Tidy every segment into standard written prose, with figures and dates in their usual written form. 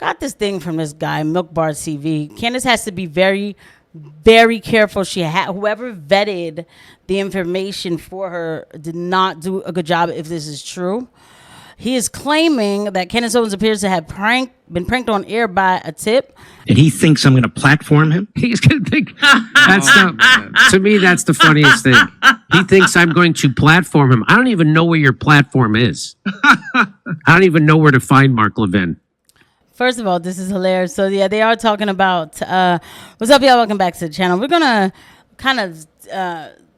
got this thing from this guy, Milk Bar TV. Candace has to be very, very careful. Whoever vetted the information for her did not do a good job if this is true. He is claiming that Candace Owens appears to have been pranked on air by a tip. And he thinks I'm going to platform him? He's going to think, to me, that's the funniest thing. He thinks I'm going to platform him. I don't even know where your platform is. I don't even know where to find Mark Levin. First of all, this is hilarious. So, yeah, they are talking about, what's up, y'all? Welcome back to the channel. We're going to kind of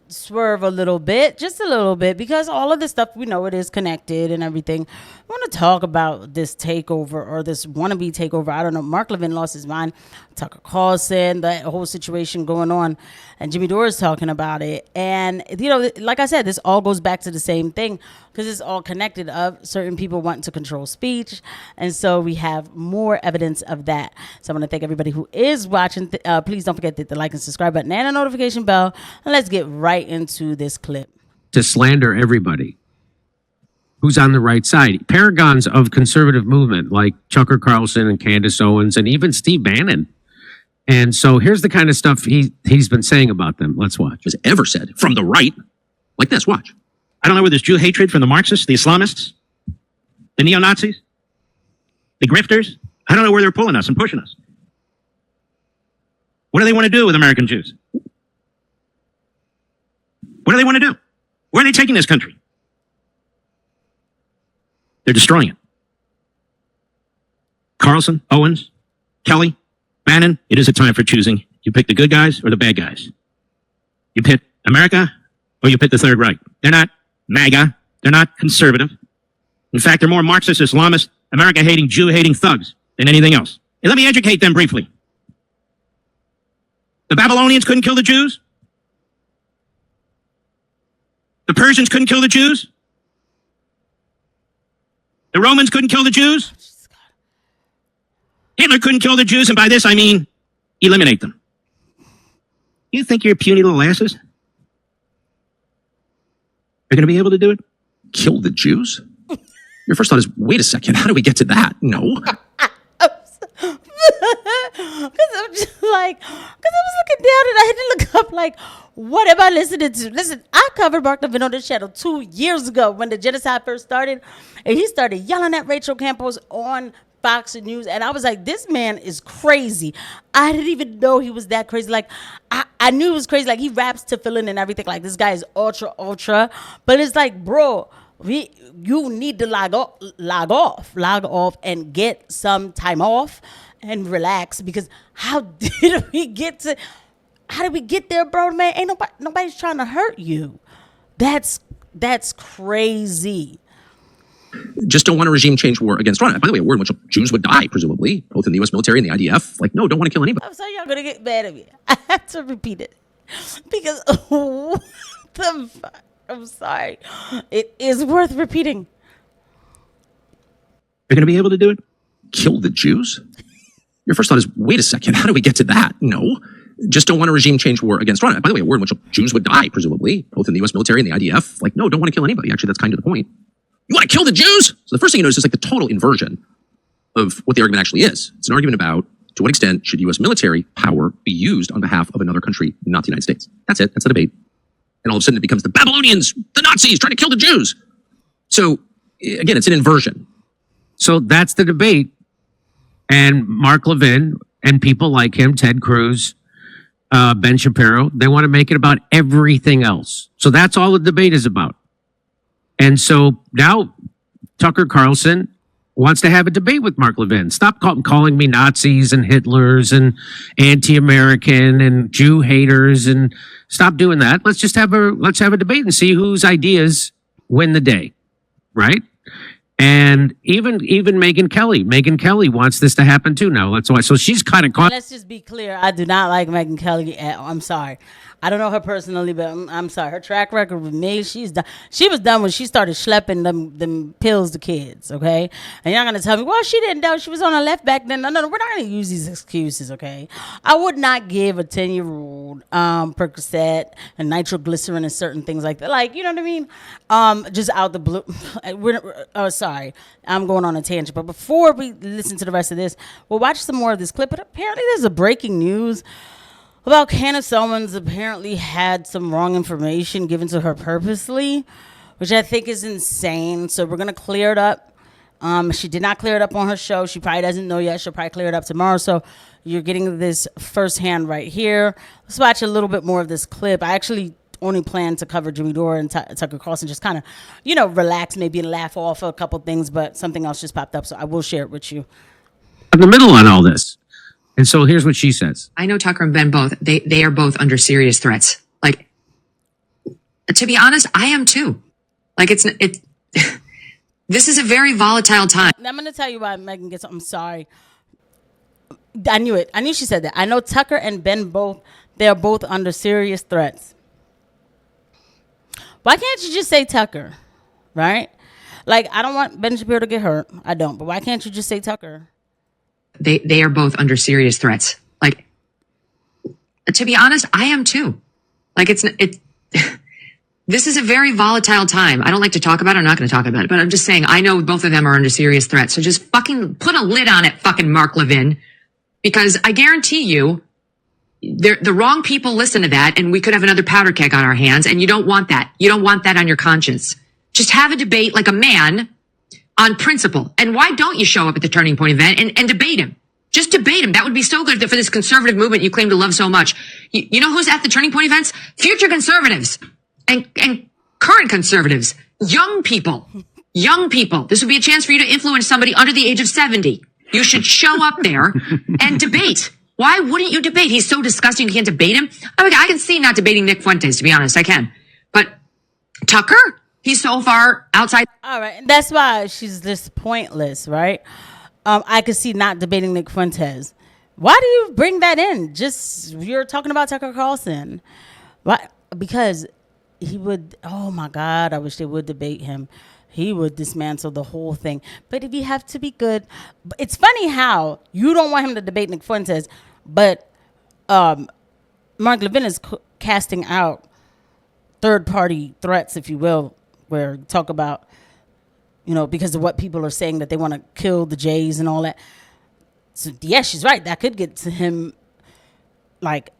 swerve a little bit, just a little bit, because all of this stuff, we know it is connected and everything. I want to talk about this takeover or this wannabe takeover. I don't know. Mark Levin lost his mind. Tucker Carlson, that whole situation going on, and Jimmy Dore is talking about it. And, you know, like I said, this all goes back to the same thing because it's all connected of certain people wanting to control speech. And so we have more evidence of that. So I want to thank everybody who is watching. Please don't forget to hit the like and subscribe button and the notification bell. And let's get right into this clip. To slander everybody who's on the right side. Paragons of conservative movement like Tucker Carlson and Candace Owens and even Steve Bannon. And so here's the kind of stuff he's been saying about them. Let's watch. Has ever said from the right, like this, watch. I don't know where there's Jew hatred from the Marxists, the Islamists, the neo-Nazis, the grifters. I don't know where they're pulling us and pushing us. What do they want to do with American Jews? What do they want to do? Where are they taking this country? They're destroying it. Carlson, Owens, Kelly, Bannon, it is a time for choosing. You pick the good guys or the bad guys. You pick America or you pick the Third Reich. They're not MAGA. They're not conservative. In fact, they're more Marxist, Islamist, America-hating, Jew-hating thugs than anything else. And let me educate them briefly. The Babylonians couldn't kill the Jews. The Persians couldn't kill the Jews. The Romans couldn't kill the Jews. Hitler couldn't kill the Jews, and by this I mean eliminate them. You think your puny little asses are going to be able to do it? Kill the Jews? Your first thought is, wait a second, how do we get to that? No. Because I'm just like, because I was looking down and I had to look up, like, what am I listening to? Listen, I covered Mark Levin on this channel 2 years ago when the genocide first started, and he started yelling at Rachel Campos on Fox News, and I was like, this man is crazy. I didn't even know he was that crazy. Like, I knew he was crazy. Like, he raps to fill in and everything. Like, this guy is ultra. But it's like, bro, you need to log off and get some time off and relax, because how did we get there, bro? Man, ain't nobody's trying to hurt you. That's crazy. Just don't want a regime change war against Russia. By the way, a war in which Jews would die, presumably, both in the U.S. military and the IDF. Like, no, don't want to kill anybody. I'm sorry y'all gonna get mad at me. I have to repeat it because what the fuck? I'm sorry. It is worth repeating. You're going to be able to do it? Kill the Jews? Your first thought is, wait a second, how do we get to that? No. Just don't want a regime change war against Russia. By the way, a war in which Jews would die, presumably, both in the U.S. military and the IDF. Like, no, don't want to kill anybody. Actually, that's kind of the point. You want to kill the Jews? So the first thing you notice is like the total inversion of what the argument actually is. It's an argument about to what extent should U.S. military power be used on behalf of another country, not the United States. That's it. That's the debate. And all of a sudden it becomes the Babylonians, the Nazis trying to kill the Jews. So again, it's an inversion. So that's the debate. And Mark Levin and people like him, Ted Cruz, Ben Shapiro, they want to make it about everything else. So that's all the debate is about. And so now Tucker Carlson wants to have a debate with Mark Levin. Stop calling me Nazis and Hitlers and anti-American and Jew haters, and stop doing that. Let's just have a debate and see whose ideas win the day, right? And even Megyn Kelly wants this to happen too now. That's why. So she's kind of caught. Let's just be clear. I do not like Megyn Kelly. I'm sorry. I don't know her personally, but I'm sorry. Her track record with me, she's done. She was done when she started schlepping them pills to kids, okay? And you're not going to tell me, well, she didn't know. She was on her left back then. No, we're not going to use these excuses, okay? I would not give a 10-year-old Percocet and nitroglycerin and certain things like that. Like, you know what I mean? Just out the blue. Sorry. I'm going on a tangent. But before we listen to the rest of this, we'll watch some more of this clip. But apparently there's a breaking news about Candace Owens apparently had some wrong information given to her purposely, which I think is insane. So we're going to clear it up. She did not clear it up on her show. She probably doesn't know yet. She'll probably clear it up tomorrow. So you're getting this firsthand right here. Let's watch a little bit more of this clip. I actually only plan to cover Jimmy Dore and Tucker Carlson, just kind of, relax, maybe laugh off a couple things, but something else just popped up. So I will share it with you. In the middle on all this. And so here's what she says. I know Tucker and Ben both. They are both under serious threats. Like, to be honest, I am too. Like, this is a very volatile time. I'm going to tell you why Megan gets. I'm sorry. I knew it. I knew she said that. I know Tucker and Ben both. They are both under serious threats. Why can't you just say Tucker, right? Like, I don't want Ben Shapiro to get hurt. I don't. But why can't you just say Tucker? They are both under serious threats. Like, to be honest, I am too. Like, this is a very volatile time. I don't like to talk about it. I'm not going to talk about it, but I'm just saying, I know both of them are under serious threats. So just fucking put a lid on it, fucking Mark Levin, because I guarantee you, the wrong people listen to that, and we could have another powder keg on our hands, and you don't want that. You don't want that on your conscience. Just have a debate like a man on principle. And why don't you show up at the Turning Point event and debate him? Just debate him. That would be so good for this conservative movement you claim to love so much. You know who's at the Turning Point events? Future conservatives and current conservatives. Young people. Young people. This would be a chance for you to influence somebody under the age of 70. You should show up there and debate. Why wouldn't you debate? He's so disgusting you can't debate him. I can see not debating Nick Fuentes, to be honest. I can. But Tucker? He's so far outside. All right. And that's why she's just pointless, right? I could see not debating Nick Fuentes. Why do you bring that in? You're talking about Tucker Carlson. Why? Because he would, oh my God, I wish they would debate him. He would dismantle the whole thing. But if you have to be good, it's funny how you don't want him to debate Nick Fuentes, but Mark Levin is casting out third-party threats, if you will, where talk about, because of what people are saying that they want to kill the Jays and all that. So, yeah, she's right. That could get to him, like,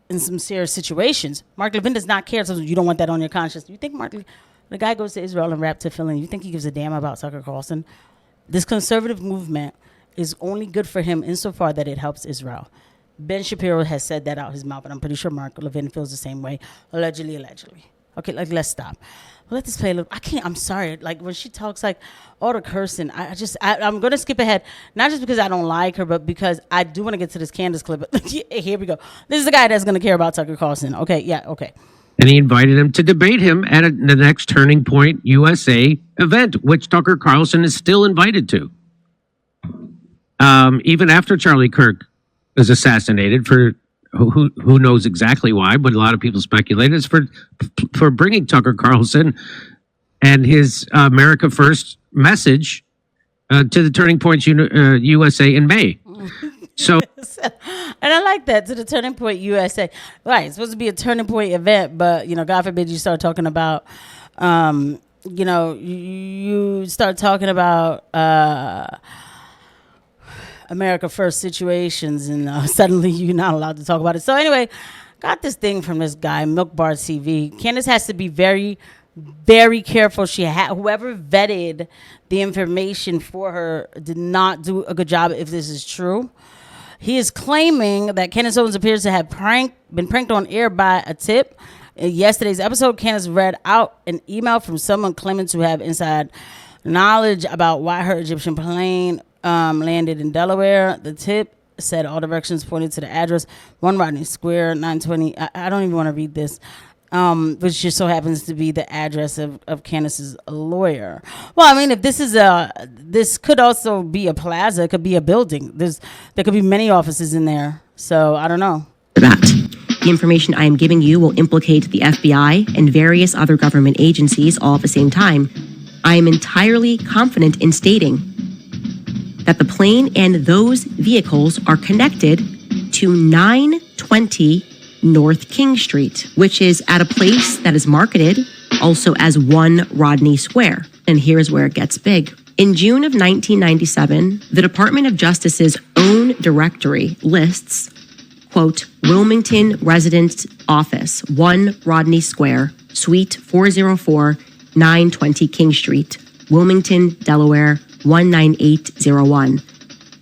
in some serious situations. Mark Levin does not care. So you don't want that on your conscience. You think the guy goes to Israel and wrapped tefillin, you think he gives a damn about Tucker Carlson? This conservative movement is only good for him insofar that it helps Israel. Ben Shapiro has said that out his mouth, and I'm pretty sure Mark Levin feels the same way. Allegedly. Okay, let's stop. Let this play a little. I'm sorry. Like, when she talks, like, all the cursing, I'm going to skip ahead. Not just because I don't like her, but because I do want to get to this Candace clip. Here we go. This is the guy that's going to care about Tucker Carlson. Okay, yeah, okay. And he invited him to debate him at the next Turning Point USA event, which Tucker Carlson is still invited to. Even after Charlie Kirk was assassinated, for who knows exactly why, but a lot of people speculate it's for bringing Tucker Carlson and his America First message to the Turning Point USA in May. So, and I like that, to the Turning Point USA. Right, it's supposed to be a Turning Point event, but God forbid you start talking about, you start talking about America First situations, and suddenly you're not allowed to talk about it. So anyway, got this thing from this guy, Milk Bar TV. Candace has to be very, very careful. Whoever vetted the information for her did not do a good job if this is true. He is claiming that Candace Owens appears to have been pranked on air by a tip. In yesterday's episode, Candace read out an email from someone claiming to have inside knowledge about why her Egyptian plane landed in Delaware. The tip said all directions pointed to the address 1 Rodney Square, 920. I don't even want to read this. Which just so happens to be the address of Candace's lawyer. Well, I mean, if this could also be a plaza, it could be a building. There could be many offices in there. So I don't know. That. The information I am giving you will implicate the FBI and various other government agencies all at the same time. I am entirely confident in stating that the plane and those vehicles are connected to 920 North King Street, which is at a place that is marketed also as 1 Rodney Square. And here's where it gets big. In June of 1997, the Department of Justice's own directory lists, quote, Wilmington Residence Office, 1 Rodney Square, Suite 404, 920 King Street, Wilmington, Delaware, 19801.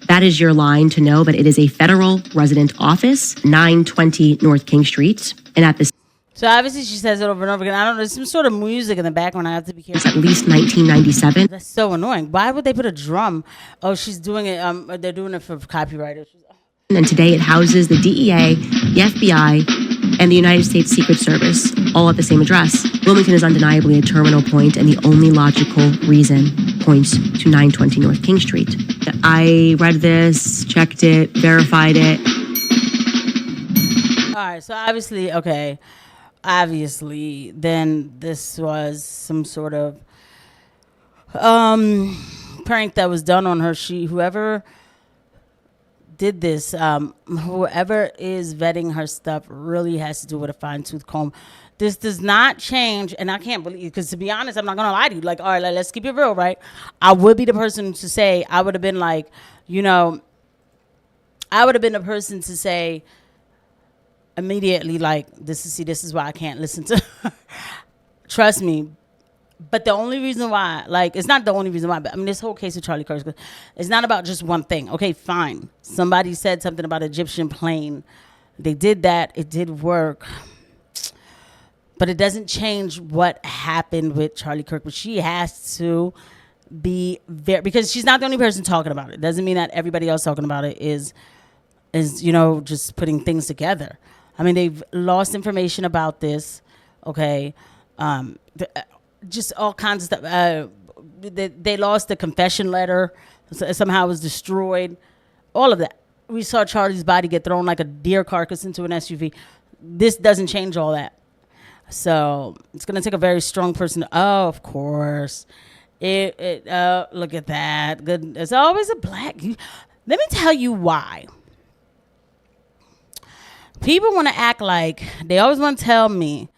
That is your line to know, but it is a federal resident office, 920 North King Street. And at the So obviously she says it over and over again. I don't know, there's some sort of music in the background. I have to be careful. at least 1997. That's so annoying. Why would they put a drum? Oh, she's doing it. They're doing it for copyright issues. And today it houses the DEA, the FBI, and the United States Secret Service, all at the same address. Wilmington is undeniably a terminal point, and the only logical reason points to 920 North King Street. I read this, checked it, verified it. All right, so obviously, then this was some sort of prank that was done on her. Whoever did this, whoever is vetting her stuff really has to do with a fine-tooth comb. This does not change, and I can't believe, because to be honest, I'm not going to lie to you. Like, all right, let's keep it real, right? I would be the person to say, I would have been like, I would have been the person to say immediately, like, this is why I can't listen to her. Trust me. But the only reason why, like, it's not the only reason why, but I mean, this whole case of Charlie Kirk, it's not about just one thing. Okay, fine. Somebody said something about Egyptian plane. They did that. It did work. But it doesn't change what happened with Charlie Kirk. But she has to be very, because she's not the only person talking about it. Doesn't mean that everybody else talking about it is just putting things together. I mean, they've lost information about this. Okay. Just all kinds of stuff. They lost the confession letter. Somehow it was destroyed. All of that. We saw Charlie's body get thrown like a deer carcass into an SUV. This doesn't change all that. So it's going to take a very strong person. Oh, of course. Look at that. Good. It's always a black. Let me tell you why. People want to act like, they always want to tell me,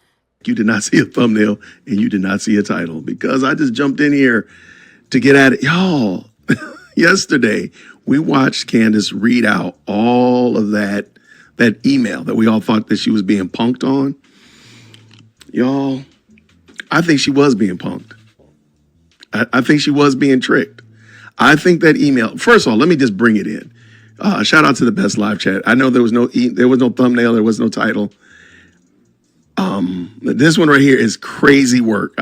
you did not see a thumbnail and you did not see a title, because I just jumped in here to get at it. Y'all, yesterday we watched Candace read out all of that email that we all thought that she was being punked on. Y'all, I think she was being punked. I think she was being tricked. I think that email, first of all, let me just bring it in. Shout out to the best live chat. I know there was no thumbnail, there was no title. This one right here is crazy work.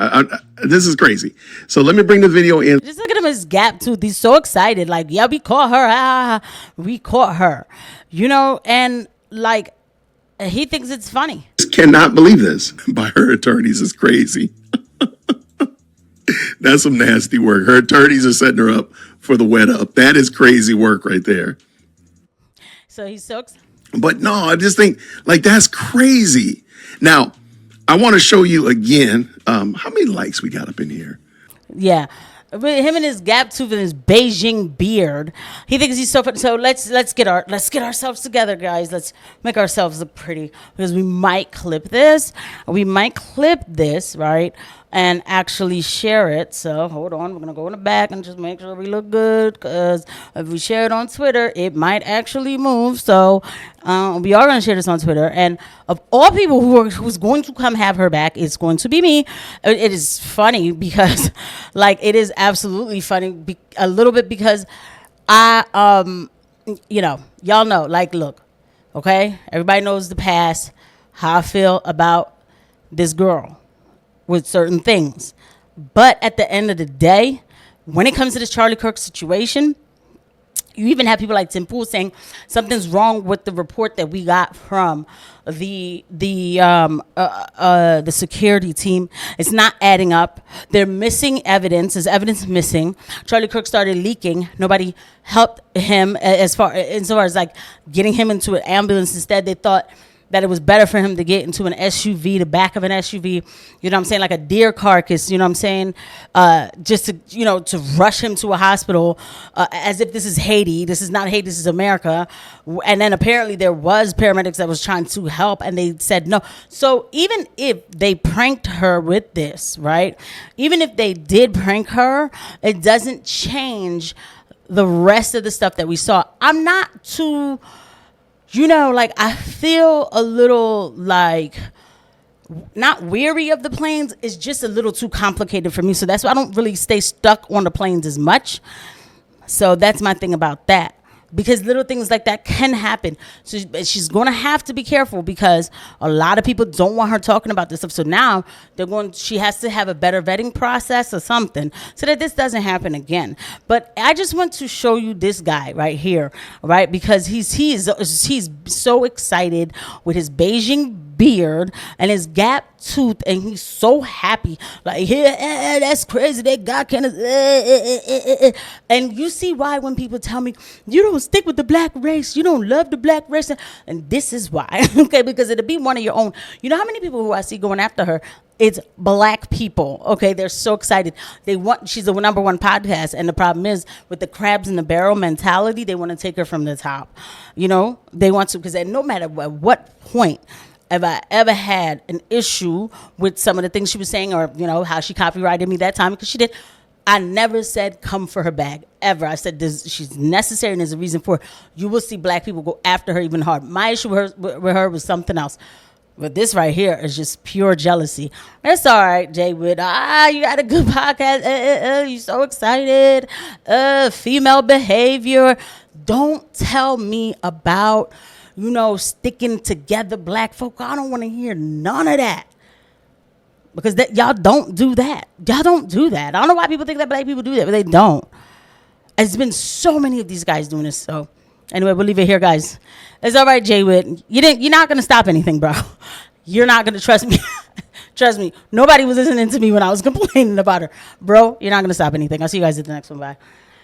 This is crazy. So let me bring the video in. just look at him, his gap tooth. He's so excited. Like, yeah, we caught her. We caught her. And like, he thinks it's funny. Just cannot believe this by her attorneys. It's crazy. That's some nasty work. Her attorneys are setting her up for the wet up. That is crazy work right there. So he's so excited. But no, I just think, like, that's crazy. Now, I want to show you again how many likes we got up in here. Yeah. With him and his gap tooth and his Beijing beard, he thinks he's so funny. So let's get ourselves together, guys. Let's make ourselves look pretty, because we might clip this. Right? And actually share it. So hold on, we're gonna go in the back and just make sure we look good, because if we share it on Twitter, it might actually move. So we are gonna share this on Twitter, and of all people who's going to come have her back, it's going to be me. It is funny because, like, it is absolutely funny a little bit, because y'all know, like, look, okay, everybody knows the past, how I feel about this girl with certain things. But at the end of the day, when it comes to this Charlie Kirk situation, you even have people like Tim Pool saying something's wrong with the report that we got from the security team. It's not adding up. They're missing evidence. There's evidence missing. Charlie Kirk started leaking. Nobody helped him as far as like getting him into an ambulance. Instead, they thought that it was better for him to get into an SUV, the back of an SUV, you know what I'm saying, like a deer carcass, you know what I'm saying, just to, you know, to rush him to a hospital, as if this is Haiti. This is not Haiti, this is America. And then apparently there was paramedics that was trying to help, and they said no. So even if they pranked her with this, right, even if they did prank her, it doesn't change the rest of the stuff that we saw. I'm not too, you know, like, I feel a little like not weary of the planes. It's just a little too complicated for me. So that's why I don't really stay stuck on the planes as much. So that's my thing about that. Because little things like that can happen. So she's going to have to be careful, because a lot of people don't want her talking about this stuff. So now she has to have a better vetting process or something so that this doesn't happen again. But I just want to show you this guy right here, right? Because he's so excited with his Beijing beard and his gap tooth, and he's so happy, like, yeah, that's crazy, that guy can, and you see why when people tell me you don't stick with the black race, you don't love the black race, and this is why. Okay, because it'll be one of your own. You know how many people who I see going after her, it's black people. Okay, they're so excited. She's the number one podcast, and the problem is with the crabs in the barrel mentality, they want to take her from the top. You know, they want to, because no matter what point have I ever had an issue with some of the things she was saying, or, you know, how she copyrighted me that time, because she did, I never said come for her bag, ever. I said she's necessary and there's a reason for it. You will see black people go after her even hard. My issue with her was something else. But this right here is just pure jealousy. It's all right, Jay Wood. You got a good podcast. You're so excited. Female behavior. Don't tell me about, you know, sticking together black folk. I don't want to hear none of that. Because y'all don't do that. Y'all don't do that. I don't know why people think that black people do that, but they don't. There's been so many of these guys doing this. So anyway, we'll leave it here, guys. It's all right, Jay Witt. You're not going to stop anything, bro. You're not going to trust me. Trust me. Nobody was listening to me when I was complaining about her. Bro, you're not going to stop anything. I'll see you guys at the next one. Bye.